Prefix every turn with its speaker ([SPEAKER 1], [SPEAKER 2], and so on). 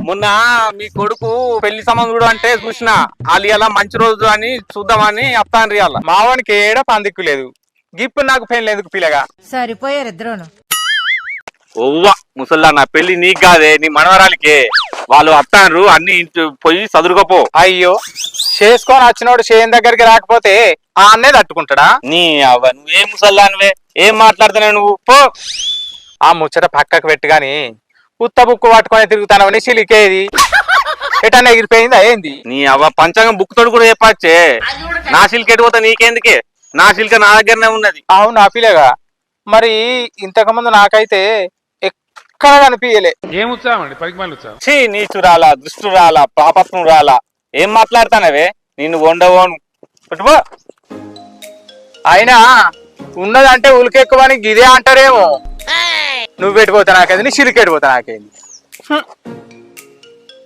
[SPEAKER 1] మొన్న మీ కొడుకు పెళ్లి సంబంధుడు అంటే చూసిన వాళ్ళు ఇలా మంచి రోజు అని చూద్దామని అప్తాను రియాల
[SPEAKER 2] మావానికి ఏడ పందిక్కు లేదు. గిప్పుడు నాకు పెళ్ళి ఎందుకు పిల్లగా?
[SPEAKER 3] సరిపోయారు ఇద్దరును.
[SPEAKER 1] ఓవ్వా ముసల్లా నా పెళ్లి నీకు కాదే నీ మనవరాలికే. వాళ్ళు అత్తాన్రు అన్ని ఇంటి పోయి చదురుకపో.
[SPEAKER 2] అయ్యో, చేసుకొని వచ్చినోడు చేయం దగ్గరికి రాకపోతే ఆ అన్నే తట్టుకుంటాడా?
[SPEAKER 1] నీ అవ్వ నువ్వేం ముసల్లా నువ్వే ఏం మాట్లాడుతున్నావు నువ్వు పో.
[SPEAKER 2] ఆ ముచ్చట పక్కకు పెట్టి గాని ఉత్త బుక్కు పట్టుకొని తిరుగుతానవని సిలికేది ఎటన్నా ఎగిరిపోయిందా ఏంది?
[SPEAKER 1] నీ అవ్వ పంచాంగం బుక్ తోడు కూడా చెప్పచ్చే. నా సిల్క్ ఎటుపోతా నీకెందుకే? నా సిల్క నా దగ్గరనే ఉన్నది.
[SPEAKER 2] అవును పిల్లగా, మరి ఇంతకు ముందు నాకైతే ఎక్కడ కనిపించలే.
[SPEAKER 4] ఏం ఉత్సాహం అండి, పనికి మళ్ళీ ఉత్సాహం.
[SPEAKER 1] ఛీ నీచు రాలా దుష్టు రాలా పాపత్వం రాలా ఏం మాట్లాడతానవే? నిన్ను వండవోను పట్టుపో.
[SPEAKER 2] అయినా ఉన్నదంటే ఉలికెక్కువని గిదే అంటారేమో. నువ్వు పెట్టిపోతా నాకేది, నీ సిలికెట్టిపోతా నాకేంది.